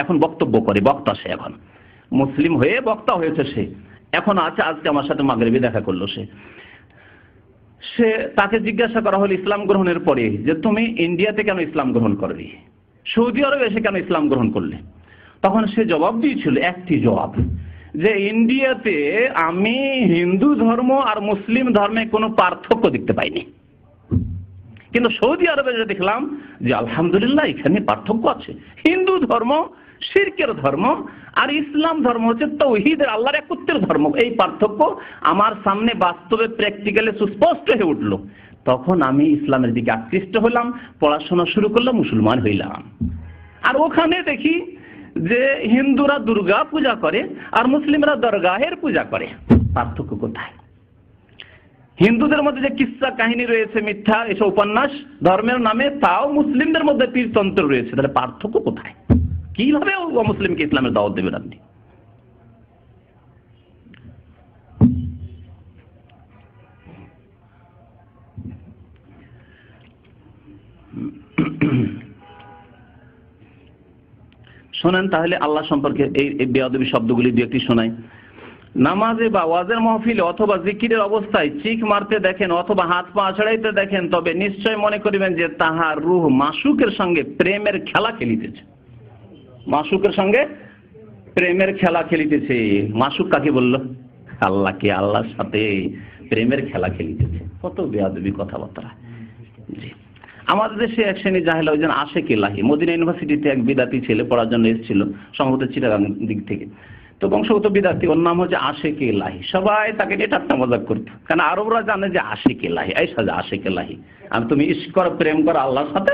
এখন বক্তব্য করে, বক্তা সে, এখন মুসলিম হয়ে বক্তা হয়েছে সে, এখন আছে, আজকে আমার সাথে মাগরিবে দেখা করলো সে তাকে জিজ্ঞাসা করা হলো ইসলাম গ্রহণের পরে যে তুমি ইন্ডিয়াতে কেন ইসলাম গ্রহণ করবে, সৌদি আরবে এসে কেন ইসলাম গ্রহণ করলে? তখন সে জবাব দিয়েছিল একটি জবাব, যে ইন্ডিয়াতে আমি হিন্দু ধর্ম আর মুসলিম ধর্মে কোনো পার্থক্য দেখতে পাইনি, কিন্তু সৌদি আরবে যে দেখলাম যে আলহামদুলিল্লাহ এখানে পার্থক্য আছে। হিন্দু ধর্ম শিরকের ধর্ম আর ইসলাম ধর্ম হচ্ছে তাওহীদের, আল্লাহর একত্বের ধর্ম। এই পার্থক্য আমার সামনে বাস্তবে প্র্যাকটিক্যালি সুস্পষ্ট হয়ে উঠলো। তখন আমি ইসলামের দিকে আকৃষ্ট হলাম, পড়াশোনা শুরু করলাম, মুসলমান হইলাম। আর ওখানে দেখি যে হিন্দুরা দুর্গা পূজা করে আর মুসলিমরা দরগাহের পূজা করে। পার্থক্য কোথায়? হিন্দুদের মধ্যে যে কিসসা কাহিনী রয়েছে, মিথ্যা এসব উপন্যাস ধর্মের নামে, তাও মুসলিমদের মধ্যে পীরতন্ত্র রয়েছে। তাহলে পার্থক্য কোথায়? কিভাবে মুসলিমকে ইসলামের দাওয়াত দেবেন আপনি? শোনেন তাহলে আল্লাহ সম্পর্কে এই বেয়াদবি শব্দগুলি দু একটি শোনাই। নামাজে বা ওয়াজের মাহফিলে অথবা জিকিরের অবস্থায় চিক মারতে দেখেন অথবা হাত পা ছড়াইতে দেখেন, তবে নিশ্চয় মনে করিবেন যে তাহার রূহ মাসুকের সঙ্গে প্রেমের খেলা খেলিতেছে। মাসুকের সঙ্গে প্রেমের খেলা খেলিতেছে। মাসুক কাকে বলল? আল্লাহকে, আল্লাহর সাথে প্রেমের খেলা খেলিতেছে। কত বেয়াদবি কথাবার্তা। জি, আমাদের দেশে এক শ্রেণী জাহেলা ওই যেন আশেক ইলাহি, মদিনা ইউনিভার্সিটিতে এক বিদাতি ছেলে পড়ার জন্য এসেছিল, সম্ভবত চিটাগাং দিক থেকে। তো বংশগত বিদাতি, ওর নাম হচ্ছে আশেক ইলাহি। সবাই তাকে নিয়ে ঠাট্টা মজাক করতো, কারণ আরবরা জানে যে আশেক ইলাহি, এই সাজা আশেক ইলাহি, আর তুমি ইশক করো, প্রেম করো আল্লাহর সাথে,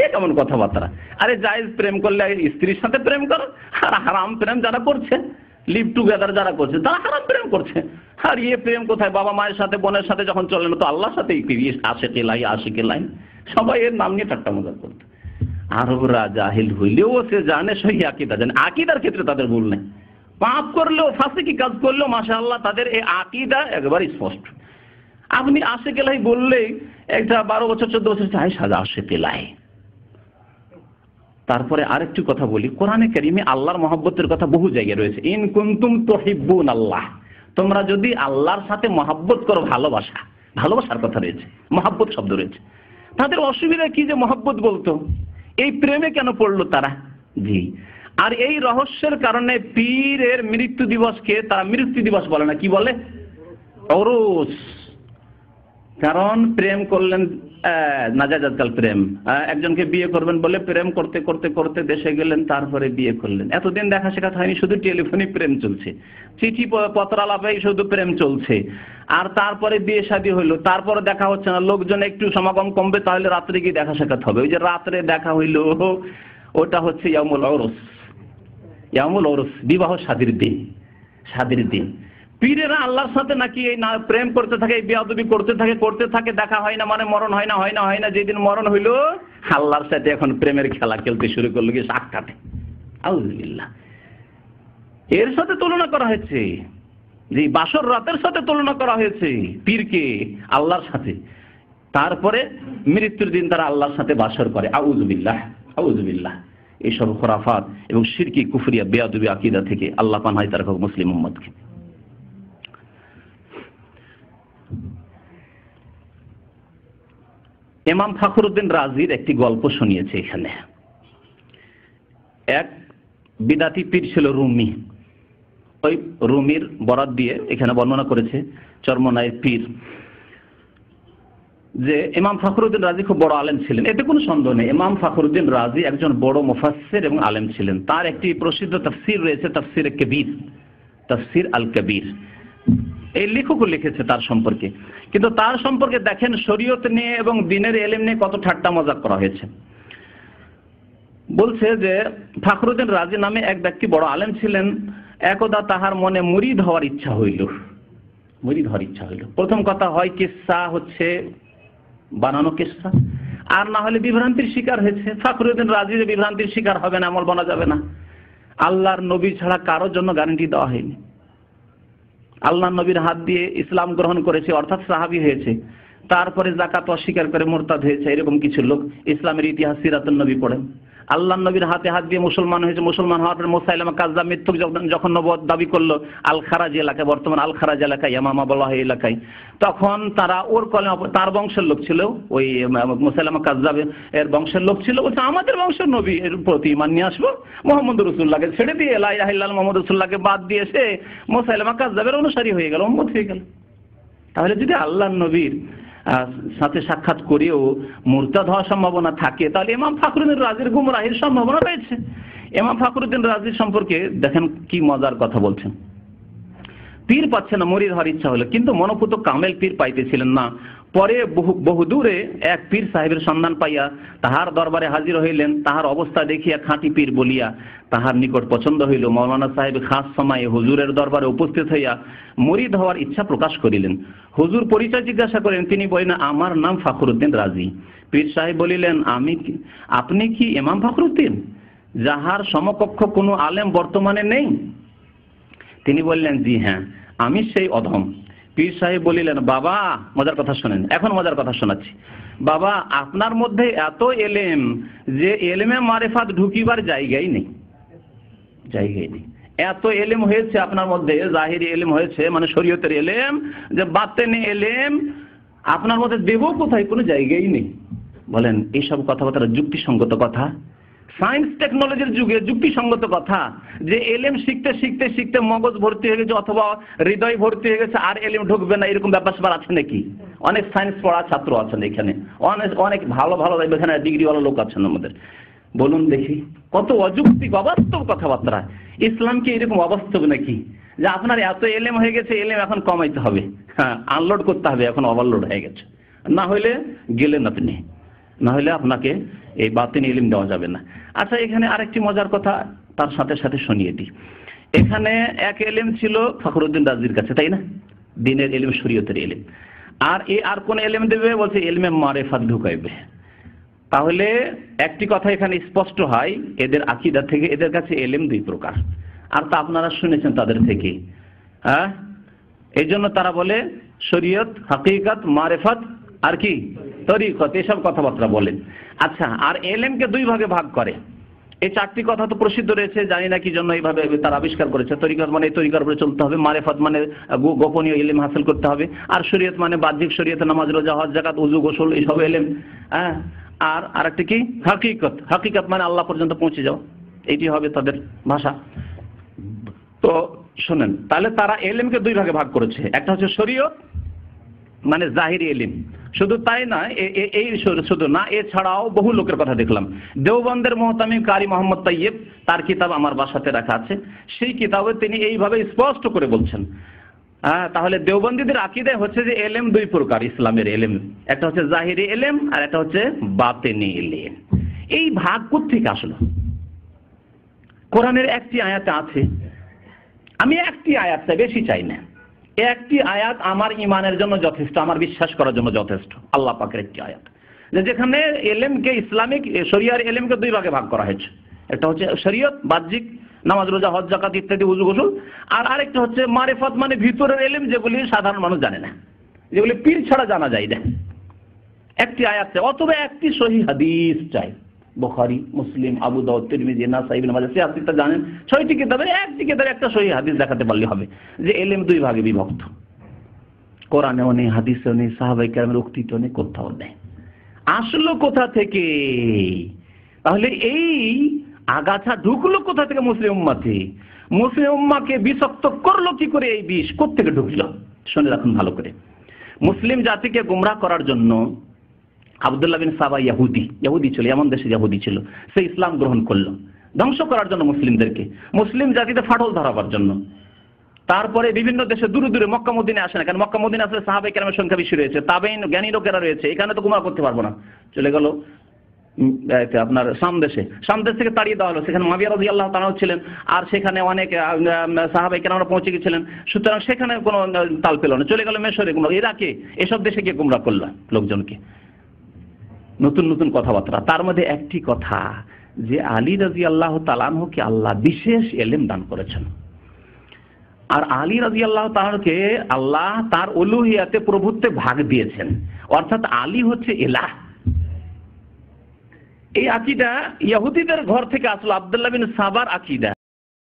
এ কেমন কথাবার্তা? আরে জায়েজ প্রেম করলে স্ত্রীর সাথে প্রেম করো, আর হারাম প্রেম যারা করছে, লিভ টুগেদার যারা করছে, তারা হারাম প্রেম করছে। আর ইয়ে প্রেম কোথায়? বাবা মায়ের সাথে, বোনের সাথে যখন চলে না, তো আল্লাহর সাথেই আশেক ইলাহি, আশেক ইলাহি, সবাই এর নাম নিয়ে ঠাট্টা মজাক করতো। আরবরা জাহিল হইলেও সে জানে, সহি আকীদা জানে, আকীদার ক্ষেত্রে তাদের ভুল নেই। পাপ করলেও, ফাসিকি কাজ করলেও মাশাআল্লাহ তাদের এই আকীদা একবার স্পষ্ট। আপনি আশেক ইলাহি বললেই একটা 12 বছর 14 বছর চাই সাজা আশেক ইলাহি। তারপরে আরেকটি কথা বলি, কোরআনে কারিমে আল্লাহর মহব্বতের কথা বহু জায়গায় রয়েছে। ইন কুনতুম তুহিব্বুন আল্লাহ, তোমরা যদি আল্লাহর সাথে মহব্বত করো, ভালোবাসার কথা রয়েছে, মহব্বত শব্দ রয়েছে। তাদের অসুবিধা কি যে মহব্বত বলতো, এই প্রেমে কেন পড়লো তারা? জি, আর এই রহস্যের কারণে পীরের মৃত্যু দিবসকে তারা মৃত্যু দিবস বলে না, কি বলে? ওরস। কারণ প্রেম করলেন, নাজাজাতকাল প্রেম, একজনকে বিয়ে করবেন বলে প্রেম করতে করতে করতে দেশে গেলেন, তারপরে বিয়ে করলেন। এতদিন দেখা শেখা হয়নি, শুধু টেলিফোনে প্রেম চলছে, চিঠি পত্রালাপে শুধু প্রেম চলছে। আর তারপরে বিয়ে শাদী হইলো, তারপরে দেখা হচ্ছে না, লোকজন একটু সমাগম কমবে, তাহলে রাত্রে গিয়ে দেখা সাক্ষাৎ হবে। ওই যে রাত্রে দেখা হইলো, ওটা হচ্ছে ইয়ামুল ওরস। ইয়ামুল ওরস, বিবাহ শাদীর দিন। পীরেরা আল্লাহর সাথে নাকি এই না প্রেম করতে থাকে, এই বেয়াদবি করতে থাকে, দেখা হয় না মানে মরণ হয় না। যেদিন মরণ হইলো, আল্লাহর সাথে এখন প্রেমের খেলা খেলতে শুরু করলো, কি সাক্ষাতে। আউযুবিল্লাহ। এর সাথে তুলনা করা হয়েছে, যে বাসর রাতের সাথে তুলনা করা হয়েছে পীরকে আল্লাহর সাথে। তারপরে মৃত্যুর দিন তারা আল্লাহর সাথে বাসর করে। আউযুবিল্লাহ। এইসব খুরাফাত এবং শিরকি কুফরিয়া বেয়াদবি আকীদা থেকে আল্লাহ পানাহ তার মুসলিম উম্মতকে। ইমাম ফখরুদ্দিন রাজির একটি গল্প শুনিয়েছে এখানে। এক বিদাতি পীর ছিল রুমি। ওই রুমির বরাত দিয়ে এখানে বর্ণনা করেছে চরমনায়ের পীর যে ইমাম ফখরুদ্দিন রাজি খুব বড় আলেম ছিলেন, এতে কোনো সন্দেহ নেই। ইমাম ফখরুদ্দিন রাজি একজন বড় মুফাসসির এবং আলেম ছিলেন। তার একটি প্রসিদ্ধ তাফসীর রয়েছে, তাফসীরে কবির, তাফসীর আল কবির। এই লেখকও লিখেছে তার সম্পর্কে। কিন্তু তার সম্পর্কে দেখেন শরীয়ত নিয়ে এবং দ্বীনের ইলম নিয়ে কত ঠাট্টা মজাক করা হয়েছে। বলছে যে ফখরুদ্দিন রাজি নামে এক ব্যক্তি বড় আলেম ছিলেন। একদা তাহার মনে মুরিদ হওয়ার ইচ্ছা হইল। প্রথম কথা হয় কিসসা হচ্ছে বানানো কিসসা, আর না হলে বিভ্রান্তির শিকার হয়েছে। ফখরুদ্দিন রাজি যে বিভ্রান্তির শিকার হবে না, আমল বানা যাবে না। আল্লাহর নবী ছাড়া কারোর জন্য গ্যারান্টি দেওয়া হয়নি। আল্লাহ নবীর হাত দিয়ে ইসলাম গ্রহণ করেছে, অর্থাৎ সাহাবী হয়েছে, তারপরে যাকাত অস্বীকার করে মুরতাদ হয়েছে, এরকম কিছু লোক ইসলামের ইতিহাস সিরাতুন নবী পড়েন। আল্লাহ নবীর হাতে হাত দিয়ে মুসলমান হয়েছে, মুসলমান হওয়ার পরে মুসাইলামা কাযযাব মিথ্যুক যখন নবুয়ত দাবি করলো আল খারাজ এলাকায়, বর্তমান আল খারাজ এলাকায়, ইয়ামামা বলা হয় এলাকায়, তখন তারা ওর কলেমা, তার বংশের লোক ছিল, ওই মুসাইলামা কাযযাব এর বংশের লোক ছিল, বলছে আমাদের বংশের নবী এর প্রতি ঈমান নিয়ে আসবো, মুহাম্মদ রাসূলুল্লাহকে ছেড়ে দিয়ে লা ইলাহা ইল্লাল্লাহ মুহাম্মদ রাসূলুল্লাহকে বাদ দিয়ে সে মুসাইলামা কাযযাবের অনুসারী হয়ে গেল, উম্মত হয়ে গেল। তাহলে যদি আল্লাহর নবীর সাথে সাক্ষাৎ করেও মুরতাদ হওয়ার সম্ভাবনা থাকে, তাহলে ইমাম ফখরুদ্দীন রাজির গুমরাহির সম্ভাবনা রয়েছে। ইমাম ফখরুদ্দীন রাজি সম্পর্কে দেখেন কি মজার কথা বলছেন। পীর পাচ্ছে না, মুরিদ হওয়ার ইচ্ছা হলো, কিন্তু মনোপুত কামেল পীর পাইতেছিলেন না। পরে বহুদূরে এক পীর সাহেবের সন্ধান পাইয়া তাহার দরবারে হাজির হইলেন। তাহার অবস্থা দেখিয়া খাঁটি পীর বলিয়া তাহার নিকট পছন্দ হইল। মৌলানা সাহেব খাস সময়ে হুজুরের দরবারে উপস্থিত হইয়া মুরিদ হওয়ার ইচ্ছা প্রকাশ করিলেন। হুজুর পরিচয় জিজ্ঞাসা করেন। তিনি বলেন, আমার নাম ফখরুদ্দীন রাজি। পীর সাহেব বলিলেন, আপনি কি ইমাম ফখরুদ্দীন, যাহার সমকক্ষ কোনো আলেম বর্তমানে নেই? তিনি বললেন, জি হ্যাঁ, আমি সেই অধম। পীর সাহেব বলিলেন, বাবা মজার কথা শোনেন, এখন মজার কথা শোনাচ্ছি। বাবা, আপনার মধ্যে এত এলেম যে এলেমে মারেফাত ঢুকিবার জায়গাই নেই, জায়গাই নেই। এত এলেম হয়েছে আপনার মধ্যে, জাহিরি এলেম হয়েছে মানে শরীয়তের এলেম, যে বাতেনি এলেম আপনার মধ্যে দেব কোথায়, কোনো জায়গাই নেই। বলেন এইসব কথাবার্তা যুক্তিসঙ্গত কথা? সায়েন্স টেকনোলজির যুগে যুক্তিসঙ্গত কথা যে এলেম শিখতে শিখতে শিখতে মগজ ভর্তি হয়ে গেছে অথবা হৃদয় ভর্তি হয়ে গেছে আর এলেম ঢুকবে না, এরকম ব্যাপার স্যাপার আছে নাকি? অনেক সায়েন্স পড়া ছাত্র আছেন এখানে, অনেক ভালো ভালো এখানে ডিগ্রিওয়ালা লোক আছেন আমাদের। বলুন দেখি, কত অযৌক্তিক অবাস্তব কথাবার্তা। ইসলাম কি এরকম অবাস্তব নাকি যে আপনার এত এলেম হয়ে গেছে, এলেম এখন কমাইতে হবে, হ্যাঁ আনলোড করতে হবে, এখন ওভারলোড হয়ে গেছে, না হইলে গেলেন আপনি, না হলে আপনাকে এই বাতিন ইলম দেওয়া যাবে না। আচ্ছা, এখানে আরেকটি মজার কথা তার সাথে সাথে শুনিয়ে দিই। এখানে এক এলেম ছিল ফখরুদ্দীন রাজির কাছে, তাই না? দিনের এলেম, শরীয়তের এলেম। আর কোন এলেম দেবে? বলছে এলমে মারেফাত ঢুকাইবে। তাহলে একটি কথা এখানে স্পষ্ট হয়, এদের আকীদা থেকে এদের কাছে এলেম দুই প্রকার, আর তা আপনারা শুনেছেন তাদের থেকে। হ্যাঁ, এই জন্য তারা বলে শরীয়ত, হাকিকত, মারেফাত আর কি তরিকত, এসব কথাবার্তা বলেন। আচ্ছা, আর এলেমকে দুই ভাগে ভাগ করে। এই চারটি কথা তো প্রসিদ্ধ রয়েছে, জানি না কি জন্য এইভাবে তারা আবিষ্কার করেছে। তরিকত মানে এই তরিকার উপরে চলতে হবে, মারেফাত মানে গোপনীয় ইলম হাসিল করতে হবে, আর শরীয়ত মানে বাহ্যিক শরীয়ত, নামাজ, রোজা, হজ, যাকাত, ওযু, গোসল, এইসব এলেম। হ্যাঁ, আর আরেকটা কি হাকিকত। হাকিকত মানে আল্লাহ পর্যন্ত পৌঁছে যাও, এটি হবে তাদের ভাষা। তো শোনেন, তাহলে তারা এলেমকে দুই ভাগে ভাগ করেছে। একটা হচ্ছে শরীয়ত মানে জাহিরি এলিম, শুধু তাই না, এই শুধু না, এছাড়াও বহু লোকের কথা দেখলাম। দেওবন্দের মুহতামিম কারি মোহাম্মদ তাইয়েব, তার কিতাব আমার বাসাতে রাখা আছে, সেই কিতাবে তিনি এইভাবে স্পষ্ট করে বলছেন। তাহলে দেওবন্দীদের আকীদায় হচ্ছে যে এলেম দুই প্রকার, ইসলামের এলেম, একটা হচ্ছে জাহিরি এলেম আর একটা হচ্ছে বাতেনি এলেম। এই ভাগ কোত্থেকে আসলো? কোরআনের একটি আয়াতে আছে, আমি একটি আয়াত চাই, বেশি চাই না। একটি আয়াত আমার ইমানের জন্য যথেষ্ট, আমার বিশ্বাস করার জন্য যথেষ্ট। আল্লাহ পাকের একটি আয়াত, যেখানে এলেমকে, ইসলামিক শরিয়ার এলেমকে দুই ভাগে ভাগ করা হয়েছে। একটা হচ্ছে শরীয়ত, বাহ্যিক, নামাজ, রোজা, হজ, যাকাত ইত্যাদি, ওযু, গোসল। আর আরেকটা হচ্ছে মারিফাত মানে ভিতরের এলেম, যেগুলি সাধারণ মানুষ জানে না, যেগুলি পীর ছাড়া জানা যায় না। একটি আয়াত চাই, অথবা একটি সহিহ হাদিস চাই। বুখারী, মুসলিম, আবু দাউদ, তিরমিজি, নাসাঈ, ইবনে মাজাহ, সিয়াসিতা জানেন, 6টি কিতাবে একটি কিতাবে একটা সহিহ হাদিস দেখাতে পারলে হবে যে এলেম দুই ভাগে বিভক্ত। কোরআনেও নেই, হাদিসেও নেই, সাহাবায়ে কেরামের উক্তিতেও নেই, কোথাও নেই। আসলো কোথা থেকে? তাহলে এই আগাছা ঢুকলো কোথা থেকে মুসলিম উম্মাতে? মুসলিম উম্মাকে বিষাক্ত করলো কি করে? এই বিষ কোত্থেকে ঢুকলো? শুনে রাখুন ভালো করে। মুসলিম জাতিকে গোমরাহ করার জন্য আব্দুল্লাহ বিন সাবা ইহুদি ছিল, এমন দেশে ইহুদি ছিল, সে ইসলাম গ্রহণ করলো ধ্বংস করার জন্য মুসলিমদেরকে, মুসলিম জাতিতে ফাটল ধরাবার জন্য। তারপরে বিভিন্ন দেশে দূরে দূরে, মক্কা মদিনায় আসে না, কারণ মক্কা মদিনায় আসলে সাহাবায়ে কেরামের সংখ্যা বেশি রয়েছে, তাবেঈন জ্ঞানী লোকেরা রয়েছে, এখানে তো গোমরাহ করতে পারবো না, চলে গেল আপনার শাম দেশ থেকে তাড়িয়ে দেওয়া হলো। সেখানে মুআবিয়া রাদিয়াল্লাহু তাআলা ছিলেন, আর সেখানে অনেক সাহাবায়ে কেরামরা পৌঁছে গেছিলেন, সুতরাং সেখানে কোনো তাল পেল না, চলে গেল মিশরে, ইরাকে, এসব দেশে গিয়ে গোমরাহ করল লোকজনকে, নতুন নতুন কথাবার্তা। তার মধ্যে একটি কথা যে আলী রাদিয়াল্লাহু তাআলা আনহুকে আল্লাহ বিশেষ এলেম দান করেছেন, আর আলী রাদিয়াল্লাহু তাআলাকে আল্লাহ তার উলুহিয়াতে, প্রভুত্বে ভাগ দিয়েছেন, অর্থাৎ আলী হচ্ছে ইলাহ। এই আকীদা ইহুদিদের ঘর থেকে আসলো, আব্দুল্লাহ বিন সাবার আকীদা।